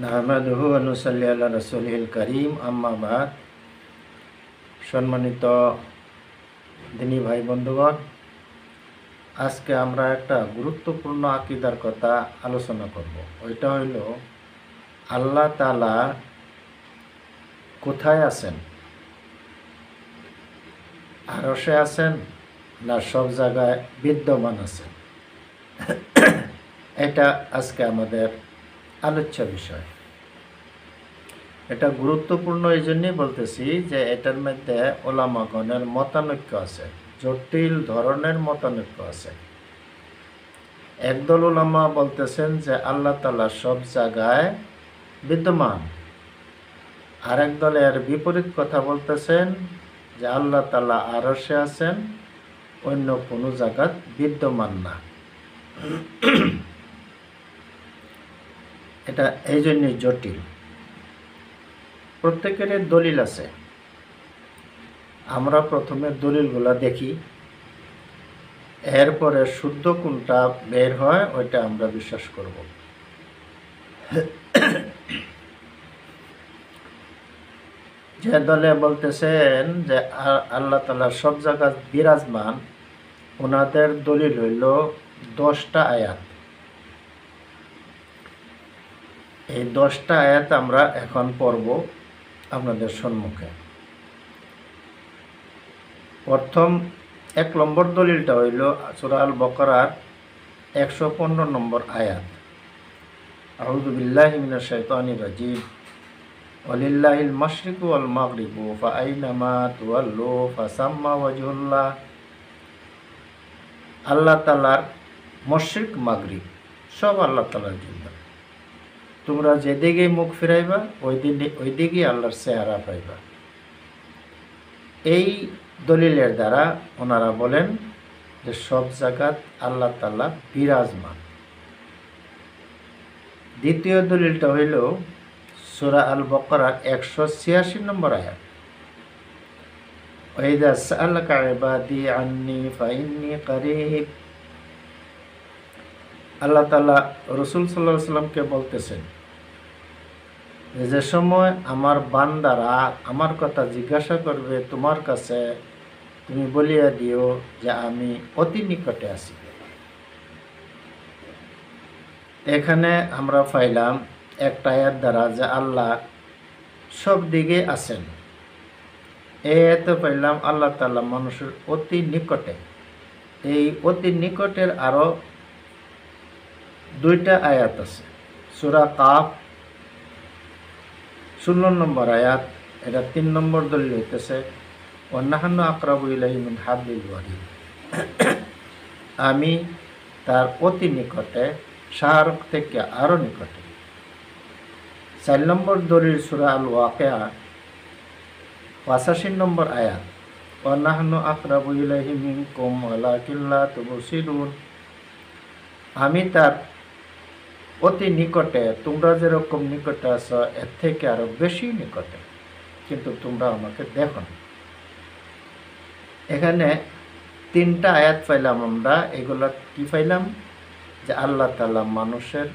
নাহমাদুহু ওয়া নুসাল্লি আলা রাসূলিল কারীম, আম্মা বাদ। সম্মানিত দিনী ভাই বন্ধুগণ, আজকে আমরা একটা গুরুত্বপূর্ণ আকীদার কথা আলোচনা করব। ওইটা হইল আল্লাহ তাআলা কোথায় আছেন? আরশে আছেন না সব জায়গায় বিদ্যমান আছেন? এটা আজকে আমাদের আলোচ্য বিষয়। এটা গুরুত্বপূর্ণ এই জন্যই বলতেছি যে এটার মধ্যে ওলামাগণের মতানৈক্য আছে, জটিল ধরনের মতানৈক্য আছে। একদল ওলামা বলতেছেন যে আল্লাহ তাআলা সব জায়গায় বিদ্যমান, আরেক দলে এর বিপরীত কথা বলতেছেন যে আল্লাহ তাআলা আরশে আছেন, অন্য কোনো জায়গায় বিদ্যমান না। এটা এই জন্যই জটিল। প্রত্যেকের দলিল আছে। আমরা প্রথমে দলিলগুলা দেখি, এরপরে শুদ্ধ কোনটা বের হয় ওইটা আমরা বিশ্বাস করব। যে দলে বলতেছেন যে আল্লাহ তাআলা সব জায়গায় বিরাজমান, ওনাদের দলিল হইল 10টা আয়াত। এই 10টা আয়াত আমরা এখন পড়ব আপনাদের সম্মুখে। প্রথম 1 নম্বর দলিলটা হইল সূরা আল বাকারার 115 নম্বর আয়াত। আউযু বিল্লাহি মিনাশ শাইতানির রাজিম। ওয়ালিল্লাহিল মাশরিকু ওয়াল মাগরিবু ফাআইনামা তুওয়াল্লু ফাসাম্মা ওয়াজহুল্লাহ। আল্লাহ তাআলার মশরিক মাগরিব সব আল্লাহ তাআলার জন্য। তোমরা যেদিকে মুখ ফিরাইবা ওই দিকে আল্লাহর চেহারা পাইবা। এই দলিলের দ্বারা ওনারা বলেন যে সব জায়গাত আল্লাহ তাআলা বিরাজমান। দ্বিতীয় দলিলটা হইল সূরা আল বাকারার 186 নম্বর আয়াত। ওয়াইদা সাআলাকা ইবাদি আন্নী ফাইন্নী কারীব। আল্লাহ তাআলা রাসূল সাল্লাল্লাহু আলাইহি ওয়াসাল্লামকে বলতেছেন যে সময় আমার বান্দারা আমার কথা জিজ্ঞাসা করবে তোমার কাছে, তুমি বলিয়া দিও যে আমি অতি নিকটে আছি। এখানে আমরা পাইলাম একটা আয়াত দ্বারা যে আল্লাহ সব দিকে আছেন। এই আয়াতে পাইলাম আল্লাহ তাআলা মানুষের অতি নিকটে। এই অতি নিকটের আরো 2টা আয়াত আছে। সূরা কাফ 16 নম্বর আয়াত, এটা 3 নম্বর দলিল হইতেছে ওয়ানাহনু আকরাবু ইলাইহি মিন হাবলিল ওয়ারিদ। আমি তার অতি নিকটে, শাহরুখ থেকে আরো নিকটে। 4 নম্বর দলিল সূরা আল ওয়াকিয়া 85 নম্বর আয়াত ওয়ানাহনু আকরাবু ইলাইহি মিনকুম ওয়ালাকিন লা তুবসিরুন। আমি তার অতি নিকটে, তোমরা যেরকম নিকটে আছো এর থেকে আরো বেশি নিকটে, কিন্তু তোমরা আমাকে দেখো না। এখানে 3টা আয়াত পাইলাম আমরা। এগুলা কি পাইলাম? যে আল্লাহ তাআলা মানুষের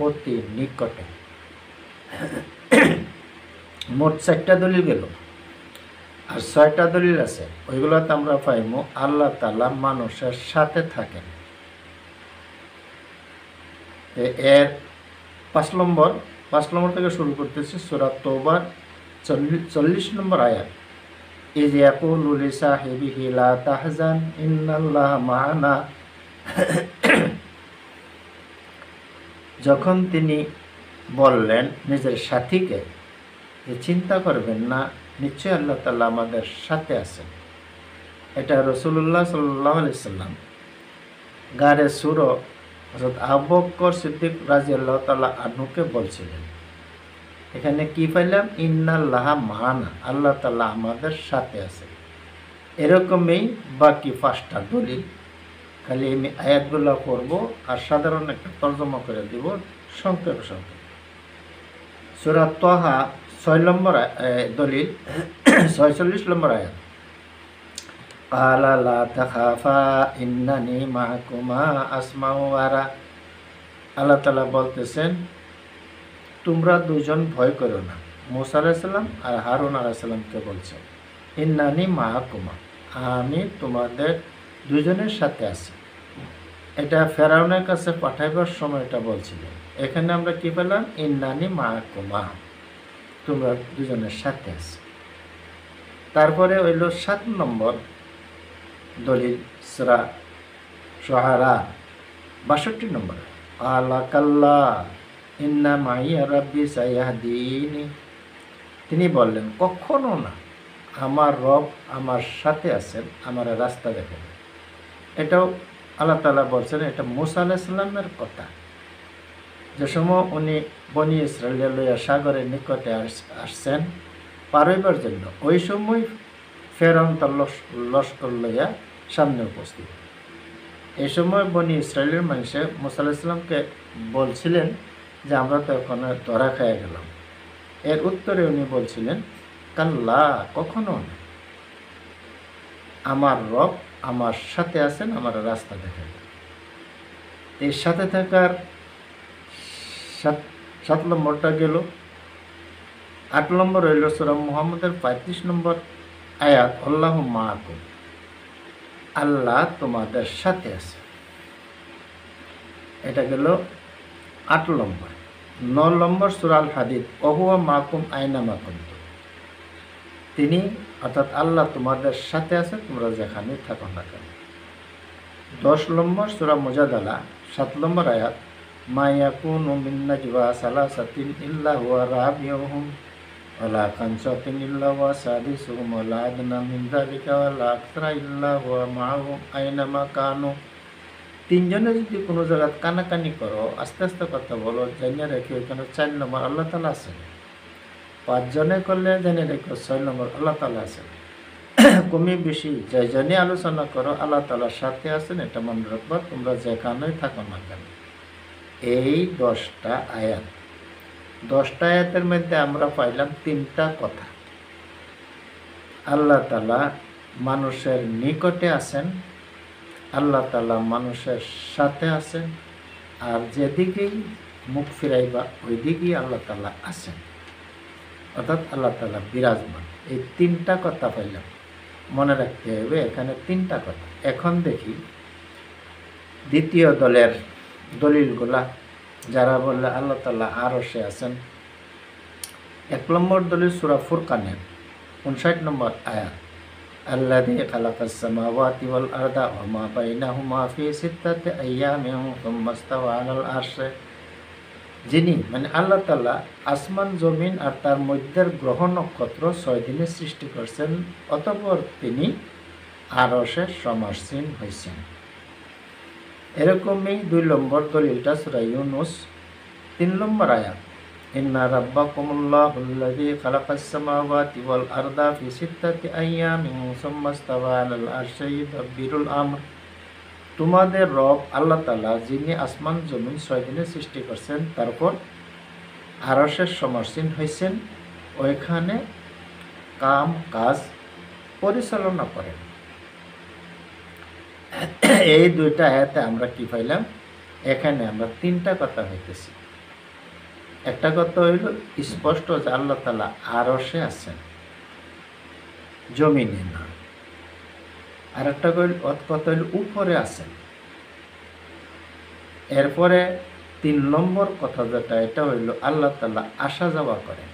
অতি নিকটে। মোট 4টা দলিল গেল, আর 6টা দলিল আছে। ওইগুলোতে আমরা পাইমু আল্লাহ তাআলা মানুষের সাথে থাকেন। এর 5 নম্বর থেকে শুরু করতেছি। সূরা তওবার 40 নম্বর আয়াত। ইয ইয়াকুলু লিসাহিবিহি লা তাহজান ইন্নাল্লাহা মা'ানা। যখন তিনি বললেন নিজের সাথীকে যে চিন্তা করবেন না, নিশ্চয় আল্লাহ তাআলা আমাদের সাথে আছেন। এটা রাসূলুল্লাহ সাল্লাল্লাহু আলাইহি সাল্লাম গারে সূরা হযরত আবু বকর সিদ্দিক রাদিয়াল্লাহু তাআলা আনহুকে বলছিলেন। এখানে কি পাইলাম? ইন্নাল্লাহা মা'ানা, আল্লাহ তাআলা আমাদের সাথে আছে। এরকমই বাকি 5টা দলিল। খালি আমি আয়াতগুলো পড়ব আর সাধারণ একটা তরজমা করে দিব সংক্ষেপে। সূরা তাহা 6 নম্বর দলিল 46 নম্বর আয়াত। ক্বালা লা তাখাফা ইন্নানি মা'কুমা আসমাউ ওয়া আরা। আল্লাহ তাআলা বলতেছেন তোমরা দুজন ভয় করো না। মূসা আলাইহিস সালাম আর হারুন আলাইহিস সালামকে বলছে, ইন্নানি মাআকুমা, আমি তোমাদের দুজনের সাথে আছি। এটা ফেরাউনের কাছে পাঠাইবার সময় এটা বলছিলেন। এখানে আমরা কি পেলাম? ইন্নানি মাআকুমা, তোমরা দুজনের সাথে আছি। তারপরে হইল 7 নম্বর দলিল, সূরা শুআরা 62 নম্বর, আলা কাল্লা ইন্না মাইয়া রাব্বি সায়াহদিনি। তিনি বললেন, কখনো না, আমার রব আমার সাথে আছেন, আমার রাস্তা দেখেন। এটাও আল্লাহ তাআলা বলছেন, এটা মূসা আলাইহিস সালামের কথা। যে সময় উনি বনি ইসরাইল লইয়া সাগরের নিকটে আসছেন পার হইবার জন্য, ওই সময় ফেরাউন তার লস্কর লইয়া সামনে উপস্থিত। এই সময় বনি ইসরায়েলের মানুষে মূসা আলাইহিস সালামকে বলছিলেন যে আমরা তো ওখানে ধরা খেয়ে গেলাম। এর উত্তরে উনি বলছিলেন, কাল্লা, কখনো না, আমার রব আমার সাথে আছেন, আমার রাস্তা দেখেন। এই সাথে থাকার 7 নম্বরটা গেল। 8 নম্বর হইল সূরা মুহাম্মদের 35 নম্বর আয়াত, আল্লাহু মাআকুম, আল্লাহ তোমাদের সাথে আছে। এটা গেল 8 নম্বর। 9 নম্বর সূরা আল হাদিদ, ওহুয়া মাআকুম আইনামা কুনতুম, তিনি অর্থাৎ আল্লাহ তোমাদের সাথে আছে, তোমরা যেখানে থাকো না কেন। 10 নম্বর সূরা মুজাদালা 7 নম্বর আয়াত, মা ইয়াকুনু মিন নাজওয়া সালাসাতিন ইল্লা হুয়া রাবিউহুম ওয়ালা খামসাতিন ইল্লা হুয়া সাদিসুহুম ওয়ালা আদনা মিন যালিকা ওয়ালা আকসারা ইল্লা হুয়া মাআহুম আইনামা কানু। তিনজনে যদি কোনো জায়গায় কানাকানি করো, আস্তে আস্তে কথা বলো, জেনে রেখে ওইখানে 4 নম্বর আল্লাহ তাআলা আছেন। 5 জনে করলে জেনে রেখো 6 নম্বর আল্লাহ তাআলা আছেন। কমে বেশি জনে আলোচনা করো, আল্লাহ তাআলার সাথে আছেন, এটা মনে রাখবা, তোমরা যেখানেই থাকো না কেন। এই 10টা আয়াত, 10টা আয়াতের মধ্যে আমরা পাইলাম 3টা কথা। আল্লাহ তাআলা মানুষের নিকটে আছেন, আল্লাহ তাআলা মানুষের সাথে আছেন, আর যেদিকেই মুখ ফিরাইবা ওই দিকেই আল্লাহ তাআলা আছেন, অর্থাৎ আল্লাহ তাআলা বিরাজমান। এই 3টা কথা পাইলাম, মনে রাখতে হবে এখানে 3টা কথা। এখন দেখি দ্বিতীয় দলের দলিলগুলা, যারা বললে আল্লাহ তাআলা আরশে আছেন। 1 নম্বর দলিল সূরা ফুরকানের 59 নম্বর আয়াত, আল্লাযী খালাকাস সামাওয়াতি ওয়াল আরদা ওয়া মা বাইনাহুমা ফি সিত্তাতি আইয়ামিন সুম্মা ইসতাওয়া আলাল আরশে, যিনি মানে আল্লাহ তাআলা আসমান জমিন আর তার মধ্যের গ্রহ নক্ষত্র 6 দিনে সৃষ্টি করছেন, অতঃপর তিনি আরশে সমাসীন হয়েছেন। এরকমই 2 নম্বর দলিলটা সূরা ইউনূস 3 নম্বর আয়াত, ইন্না রাব্বাকুমুল্লাহুল্লাযী খালাকাস সামাওয়াতি ওয়াল আরদা ফি সিত্তাতি আইয়ামিন সুম্মা ইসতাওয়া আলাল আরশি ইউদাব্বিরুল আমর, তোমাদের রব আল্লাহ তাআলা যিনি আসমান জমিন 6 দিনে সৃষ্টি করছেন, তারপর আরশের সমাসীন হয়েছেন, ওইখানে কাম কাজ পরিচালনা করেন। এই 2টা আয়াতে আমরা কি পাইলাম? এখানে আমরা 3টা কথা হইতেছি। একটা কথা হইল স্পষ্ট যে আল্লাহ তাআলা আরশে আছেন, জমিনে না। আর একটা কথা হইল উপরে আছেন। এরপরে 3 নম্বর কথা যেটা, এটা হইল আল্লাহ তাআলা আসা যাওয়া করেন।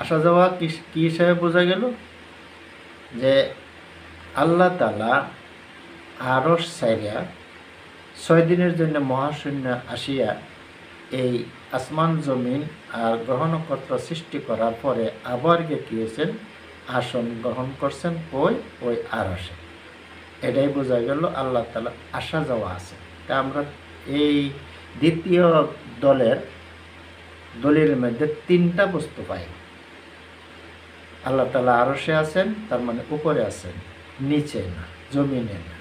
আসা যাওয়া কি হিসাবে বোঝা গেল? যে আল্লাহ তাআলা আরশ ছাইরা 6 দিনের জন্য মহাশূন্য আসিয়া এই আসমান জমিন আর গ্রহ নক্ষত্র সৃষ্টি করার পরে আবার গিয়ে কি হয়েছেন? আসন গ্রহণ করছেন ওই আরশে। এটাই বোঝা গেল আল্লাহ তাআলা আসা যাওয়া আছে। তা আমরা এই দ্বিতীয় দলের মধ্যে 3টা বস্তু পাই। আল্লাহ তাআলা আরশে আছেন, তার মানে উপরে আছেন, নিচে না, জমিনে না।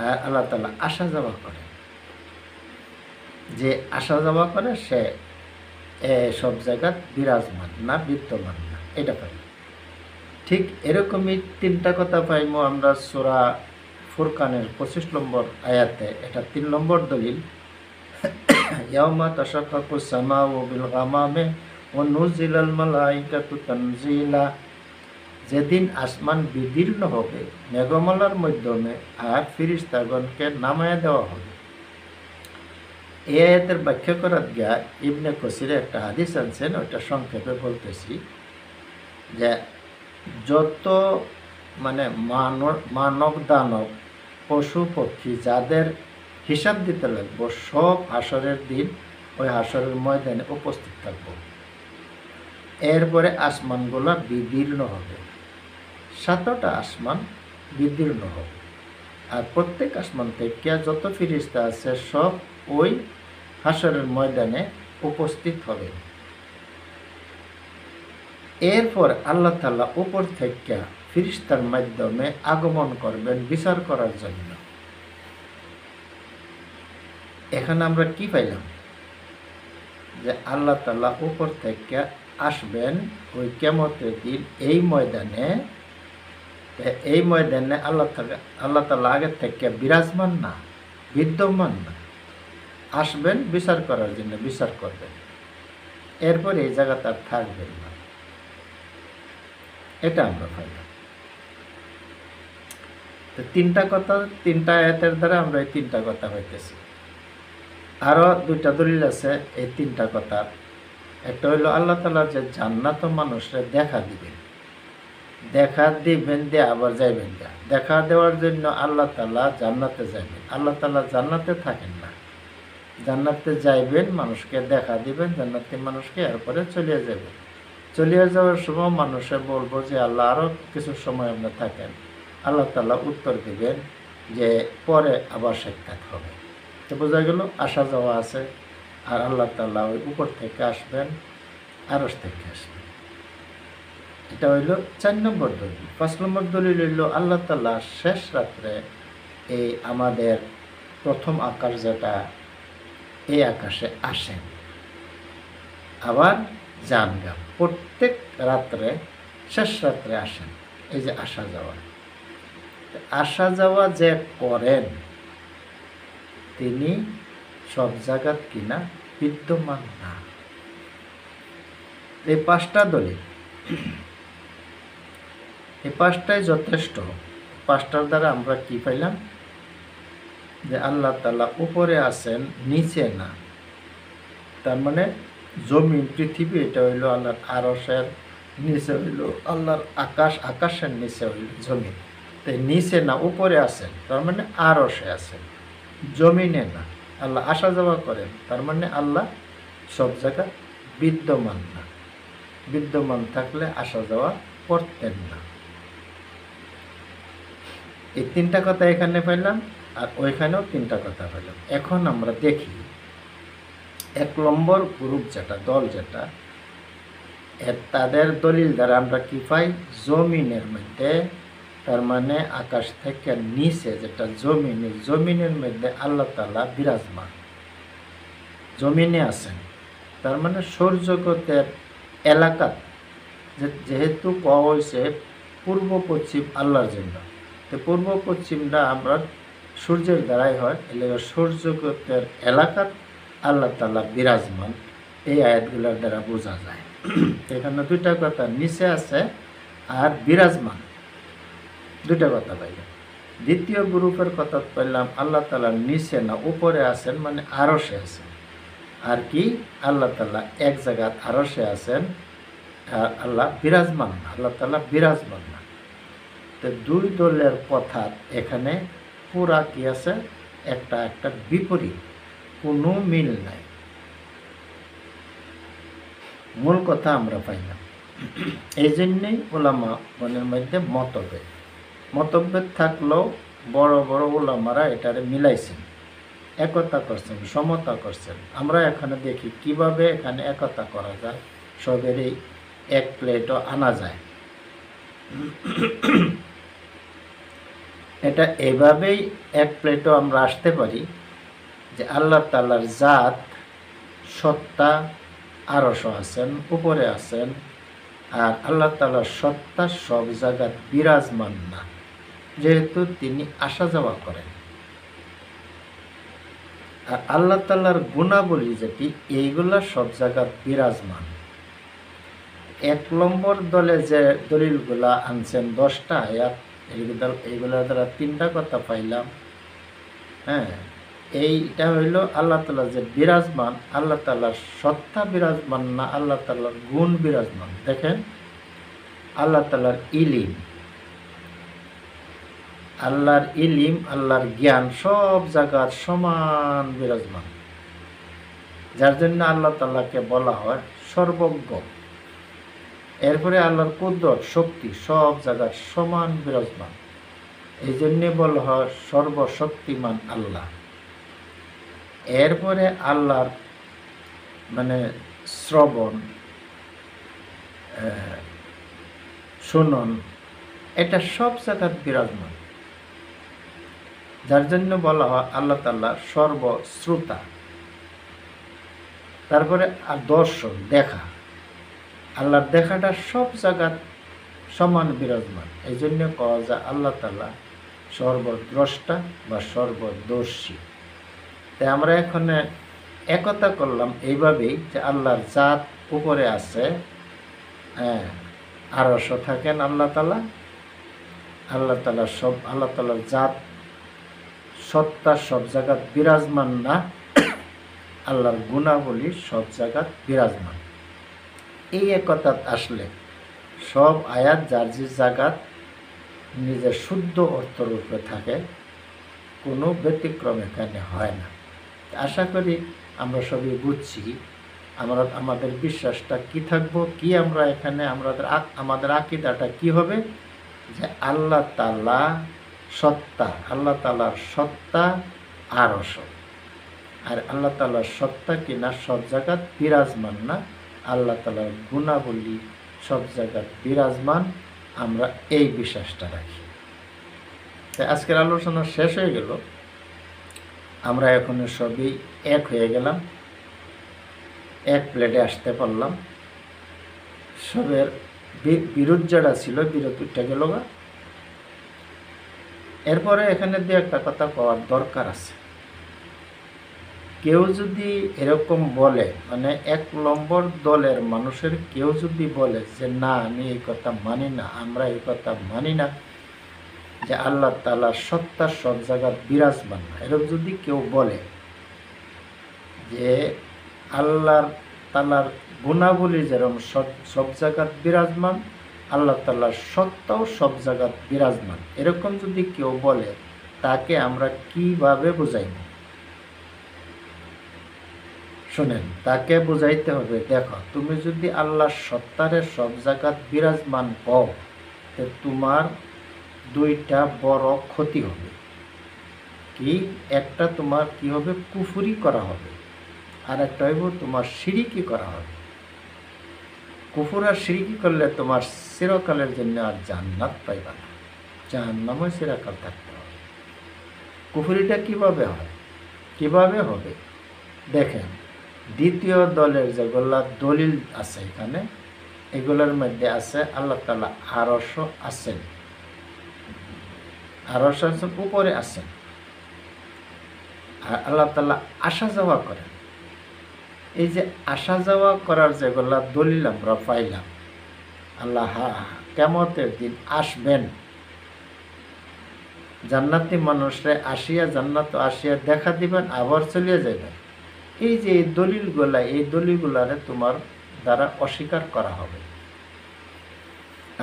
আর আল্লাহ তাআলা আসা যাওয়া করে, যে আসা যাওয়া করে সে সব জায়গায় বিরাজমান না, বিদ্যমান না, এটা পাই। ঠিক এরকমই 3টা কথা পাইমো আমরা সূরা ফুরকানের 25 নম্বর আয়াতে। এটা 3 নম্বর দলিল। ইয়াউমা তাশাক্কাকুস সামাউ বিল গামামি ওয়া নুজিলাল মালাইকাতু তানজিলা, যেদিন আসমান বিদীর্ণ হবে মেঘমালার মাধ্যমে আর ফিরিস্তাগণকে নামায়া দেওয়া হবে। এই আয়াতের ব্যাখ্যা করার গিয়া ইবনে কসিরে একটা হাদিস আনছেন, ওইটা সংক্ষেপে বলতেছি যে যত মানে মানব দানব পশু পক্ষী যাদের হিসাব দিতে লাগবো সব হাসরের দিন ওই হাসরের ময়দানে উপস্থিত থাকব। এরপরে আসমানগুলো বিদীর্ণ হবে, 7টা আসমান বিদীর্ণ হবে, আর প্রত্যেক আসমান থেকে যত ফিরিস্তা আছে সব ওই হাসরের ময়দানে উপস্থিত হবে। এরপর আল্লাহ তাআলা উপর থেকে ফিরিস্তার মাধ্যমে আগমন করবেন বিচার করার জন্য। এখানে আমরা কি পাইলাম? যে আল্লাহ তাআলা উপর থেকে আসবেন ওই কিয়ামতের দিন এই ময়দানে। আল্লাহ তাআলা আগে থেকে বিরাজমান না, বিদ্যমান না, আসবেন বিচার করার জন্য, বিচার করবেন। এরপর এই জায়গাতে আর থাকবেন না, এটা আমরা পাইলাম। তো 3টা কথা, 3টা আয়াতের দ্বারা আমরা এই 3টা কথা হইতেছি। আরো 2টা দলিল আছে এই 3টা কথার। একটা হইল আল্লাহ তাআলা যে জান্নাত মানুষরে দেখা দিবেন দিয়ে আবার যাইবেন না। দেখা দেওয়ার জন্য আল্লাহ তাআলা জান্নাতে যাবেন। আল্লাহ তাআলা জান্নাতে থাকেন না, জান্নাতে যাইবেন, মানুষকে দেখা দিবেন, জান্নাতি মানুষকে, এরপরে চলিয়ে যাবেন। চলিয়ে যাওয়ার সময় মানুষে বলবো যে আল্লাহ আরও কিছু সময় আপনার থাকেন। আল্লাহ তাআলা উত্তর দিবেন যে পরে আবার সাক্ষাৎ হবে। তো বোঝা গেল আসা যাওয়া আছে। আর আল্লাহ তাআলা ওই উপর থেকে আসবেন, আরশ থেকে আসবেন। এটা হইল 4 নম্বর দলিল। 5 নম্বর দলিল হইল আল্লাহ তাআলা শেষ রাত্রে এই আমাদের প্রথম আকাশ যেটা, এই আকাশে আসেন, আবার যান গা। প্রত্যেক রাত্রে শেষ রাত্রে আসেন। এই যে আসা যাওয়া, আসা যাওয়া যে করেন তিনি সব জায়গাত কিনা বিদ্যমান না। এই 5টা দলিল, এই 5টাই যথেষ্ট। 5টার দ্বারা আমরা কি পাইলাম? যে আল্লাহ তাআলা উপরে আছেন, নিচে না। তার মানে জমিন, পৃথিবী এটা হইল আল্লাহর আরশের নিচে, হইল আল্লাহর আকাশ, আকাশের নিচে হইল জমিন। তাই নিচে না, উপরে আছেন, তার মানে আরশে আছেন, জমিনে না। আল্লাহ আসা যাওয়া করেন, তার মানে আল্লাহ সব জায়গা বিদ্যমান না। বিদ্যমান থাকলে আসা যাওয়া করতেন না। এই 3টা কথা এখানে পাইলাম, আর ওইখানেও 3টা কথা পাইলাম। এখন আমরা দেখি 1 নম্বর গ্রুপ যেটা, দল যেটা, তাদের দলিল দ্বারা আমরা কি পাই? জমিনের মধ্যে, তার মানে আকাশ থেকে নিচে যেটা জমিনের মধ্যে আল্লাহ তাআলা বিরাজমান, জমিনে আছেন। তার মানে সৌরজগতের এলাকা, যেহেতু পাওয়া হয়েছে পূর্ব পশ্চিম আল্লাহর জন্য, তো পূর্ব পশ্চিমটা আমরা সূর্যের দ্বারাই হয়, এলে সৌরজগতের এলাকার আল্লাহ তাআলা বিরাজমান। এই আয়াতগুলোর দ্বারা বোঝা যায়। এখানে 2টা কথা, নিচে আছে আর বিরাজমান, 2টা কথা পাইলাম। দ্বিতীয় গ্রুপের কথা পাইলাম আল্লাহ তাআলা নিচে না, উপরে আছেন, মানে আরশে আছেন। আর কি? আল্লাহ তাআলা এক জায়গায় আরশে আছেন, আর আল্লাহ বিরাজমান না, আল্লাহ তাআলা বিরাজমান না। তো 2 দলের কথা এখানে পুরা কি আছে? একটা বিপরীত, কোনো মিল নাই। মূল কথা আমরা পাইলাম। এই জন্যই ওলামা গণের মধ্যে মতভেদ থাকলেও বড় বড় ওলামারা এটারে মিলাইছেন, একতা করছেন, সমতা করছেন। আমরা এখানে দেখি কিভাবে এখানে একতা করা যায়, সবেরই এক প্লেটও আনা যায়। এটা এভাবেই এক প্লেটও আমরা আসতে পারি যে আল্লাহ তাআলার জাত, সত্তা আরশ আছেন, উপরে আছেন, আর আল্লাহ তাআলার সত্তা সব জায়গায় বিরাজমান না, যেহেতু তিনি আসা যাওয়া করেন। আর আল্লাহ তাআলার গুণাবলী যেটি এইগুলা সব জায়গায় বিরাজমান। ১ নম্বর দলে যে দলিলগুলা আনছেন 10টা আয়াত, এইগুলার দ্বারা 3টা কথা পাইলাম। হ্যাঁ, এইটা হইল আল্লাহ তাআলা যে বিরাজমান, আল্লাহ তাআলার সত্তা বিরাজমান না আল্লাহ তাআলার গুণ বিরাজমান। দেখেন, আল্লাহ তাআলার ইলিম, আল্লাহর ইলিম, আল্লাহর জ্ঞান সব জায়গার সমান বিরাজমান, যার জন্য আল্লাহ তাআলাকে বলা হয় সর্বজ্ঞ। এরপরে আল্লাহর কুদরত, শক্তি সব জায়গার সমান বিরাজমান, এই জন্যে বলা হয় সর্বশক্তিমান আল্লাহ। এরপরে আল্লাহর মানে শ্রবণ, শুনন, এটা সব জায়গায় বিরাজমান, যার জন্য বলা হয় আল্লাহ তাআলা সর্বশ্রোতা। তারপরে আর দর্শন, দেখা, আল্লাহর দেখাটা সব জায়গায় সমান বিরাজমান, এই জন্য কওয়া যায় আল্লাহ তাআলা সর্বদ্রষ্টা বা সর্বদর্শী। তাই আমরা এখানে একতা করলাম এইভাবেই যে আল্লাহর জাত উপরে আছে, আরশ থাকেন আল্লাহ তাআলা, আল্লাহ তাআলার জাত সত্তা সব জায়গায় বিরাজমান না, আল্লাহর গুণাবলী সব জায়গায় বিরাজমান। এই একতা আসলে সব আয়াত যার যে জায়গাত নিজের শুদ্ধ অর্থরূপে থাকে, কোনো ব্যতিক্রম এখানে হয় না। আশা করি আমরা সবই বুঝছি আমাদের বিশ্বাসটা কি থাকবো, কি আমরা এখানে আমাদের আকীদাটা কি হবে, যে আল্লাহ তাআলা সত্তা, আল্লাহ তাআলার সত্তা আরশ, আর আল্লাহ তাআলার সত্তা কিনা সব জায়গায় বিরাজমান না, আল্লাহ তাআলার গুণাবলী সব জায়গায় বিরাজমান, আমরা এই বিশ্বাসটা রাখি। তাই আজকের আলোচনা শেষ হয়ে গেল, আমরা এখন সবই এক হয়ে গেলাম, এক প্লেটে আসতে পারলাম, সবের বিরোধ যারা ছিল বিরোধ উঠে গেল। এরপরে এখানে দিয়ে একটা কথা কওয়ার দরকার আছে। কেউ যদি এরকম বলে, মানে 1 নম্বর দলের মানুষের কেউ যদি বলে যে না, আমি এই কথা মানি না, আমরা এই কথা মানি না যে আল্লাহ তাআলার সত্তা সব জায়গায় বিরাজমান না, এরকম যদি কেউ বলে যে আল্লাহ তাআলার গুণাবলী যেরকম সব জায়গায় বিরাজমান, আল্লাহ তাআলার সত্তাও সব জায়গায় বিরাজমান, এরকম যদি কেউ বলে, তাকে আমরা কিভাবে বুঝাইব? শুনেন, তাকে বুঝাইতে হবে, দেখো, তুমি যদি আল্লাহর সত্তারে সব জায়গায় বিরাজমান পাও, তো তোমার 2টা বড় ক্ষতি হবে। কি? একটা তোমার কি হবে? কুফরি করা হবে, আর একটা হইব তোমার শিরিকি করা হবে। কুফর আর শিরিকি করলে তোমার চিরকালের জন্য আর জান্নাত পাইবা না, জাহান্নামে চিরকাল থাকতে হবে। কুফরিটা কিভাবে হয়, কিভাবে হবে? দেখেন, দ্বিতীয় দলের যেগুলা দলিল আছে এখানে, এগুলোর মধ্যে আছে আল্লাহ তাআলা আরশ আছেন, আরশ আছেন, উপরে আছেন, আর আল্লাহ তাআলা আসা যাওয়া করেন। এই যে আসা যাওয়া করার যেগুলা দলিল আমরা পাইলাম, আল্লাহ কিয়ামতের দিন আসবেন, জান্নাতি মানুষরা আসিয়া জান্নাত আসিয়া দেখা দিবেন, আবার চলিয়ে যাবেন। এই যে এই দলিলগুলারে তোমার দ্বারা অস্বীকার করা হবে।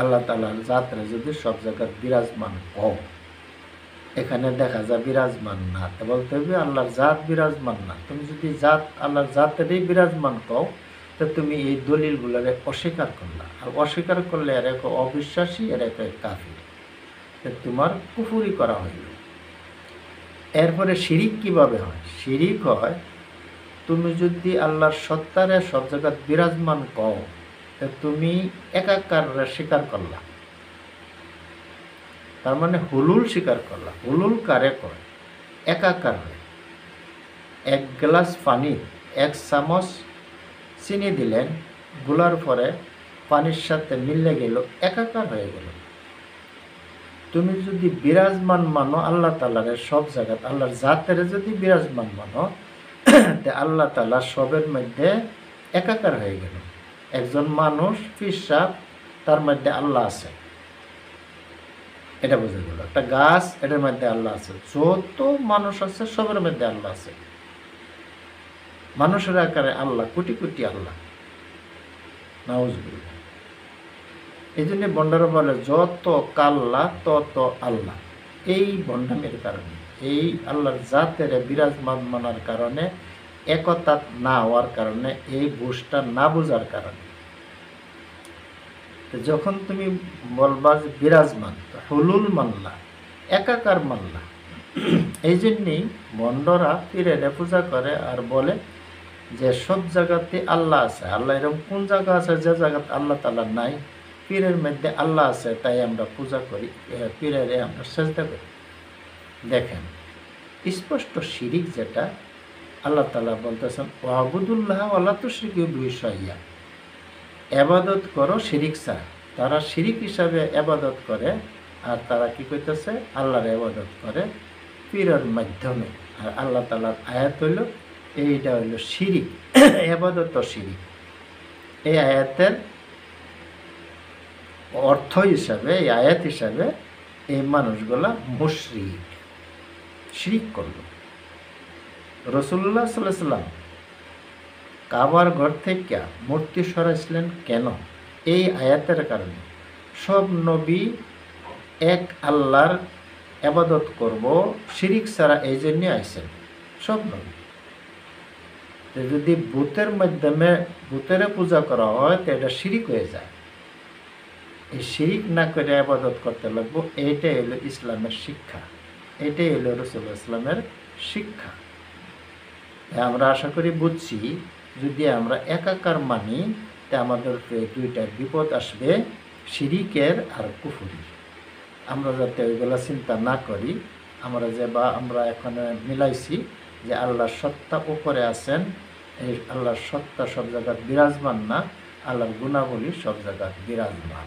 আল্লাহ তাআলার জাতরে যদি সব জায়গায় বিরাজমান কও, এখানে দেখা যায় বিরাজমান না, তো বলতে হবে আল্লাহর জাত বিরাজমান না। তুমি যদি আল্লাহর জাতেরই বিরাজমান কও, তো তুমি এই দলিলগুলারে অস্বীকার করলা, আর অস্বীকার করলে এর এক অবিশ্বাসী, এর এক কাফির, তোমার কুফরি করা হইল। এরপরে শিরিক কিভাবে হয়? শিরিক হয়, তুমি যদি আল্লাহর সত্তারে সব জায়গায় বিরাজমান কও, তো তুমি একাকাররে স্বীকার করলা, তার মানে হুলুল স্বীকার করলা। হুলুল কারে কয়? একাকার হয়। 1 গ্লাস পানি 1 চামচ চিনি দিলেন, গুলার পরে পানির সাথে মিলে গেল, একাকার হয়ে গেল। তুমি যদি বিরাজমান মানো আল্লাহ তাআলার সব জায়গায়, আল্লাহর জাতের যদি বিরাজমান মানো, আল্লাহ তাআলা সবের মধ্যে একাকার হয়ে গেল। একজন মানুষ পিসাব, তার মধ্যে আল্লাহ আছে, এটা বোঝা গেল। একটা গাছ, এটার মধ্যে আল্লাহ আছে। যত মানুষ আছে সবের মধ্যে আল্লাহ আছে। মানুষের আকারে আল্লাহ, কোটি কোটি আল্লাহ। নাউজুবিল্লাহ। এই জন্য বন্ডারা বলে যত কাল্লা তত আল্লাহ। এই বন্ডামের কারণে, এই আল্লাহর জাতের বিরাজমান মানার কারণে, একতা না হওয়ার কারণে, এই বুঝটা না বোঝার কারণে। যখন তুমি বলবা যে বিরাজমান, হুলুল মানলা, একাকার মানলা। এই জন্যেই বন্ডরা পীরের পূজা করে আর বলে যে সব জায়গাতে আল্লাহ আছে। আল্লাহ এরকম কোন জায়গা আছে যে জায়গাতে আল্লাহ তাআলা নাই? পীরের মধ্যে আল্লাহ আছে, তাই আমরা পূজা করি, পীরের আমরা সেজদা করি। দেখেন স্পষ্ট শিরিক, যেটা আল্লাহ তাআলা বলতেছেন ওয়াবুদুল্লাহ ওয়ালা তুশরিকু বিহি শাইআ, ইবাদত করো শিরিক ছাড়া। তারা শিরিক হিসাবে ইবাদত করে, আর তারা কি করতেছে? আল্লাহর ইবাদত করে পীরের মাধ্যমে। আর আল্লাহ তাআলার আয়াত হইল, এইটা হইল শিরিক, ইবাদত ও শিরিক। এই আয়াতের অর্থ হিসাবে, এই আয়াত হিসাবে এই মানুষগুলা মুশরিক, শিরিক করল। রাসূলুল্লাহ সাল্লাল্লাহু আলাইহি ওয়াসাল্লাম কাবার ঘর থেকে মূর্তি সরাইছিলেন কেন? এই আয়াতের কারণে। সব নবী এক আল্লাহর ইবাদত করব শিরিক ছাড়া, এই জন্য আইছেন সব নবী। যদি ভূতের মাধ্যমে ভূতের পূজা করা হয়, তো এটা শিরিক হয়ে যায়। এই শিরিক না করে ইবাদত করতে লাগবো। এইটাই হলো ইসলামের শিক্ষা, এটাই হলো রাসূলুল্লাহ ইসলামের শিক্ষা। আমরা আশা করি বুঝছি। যদি আমরা একাকার মানি, তা আমাদের দুইটা বিপদ আসবে, শিরিকের আর কুফুরির। আমরা যাতে ওইগুলা চিন্তা না করি। আমরা এখানে মিলাইছি যে আল্লাহর সত্তা উপরে আছেন, এই আল্লাহর সত্তা সব জায়গায় বিরাজমান না, আল্লাহর গুণাবলী সব জায়গায় বিরাজমান।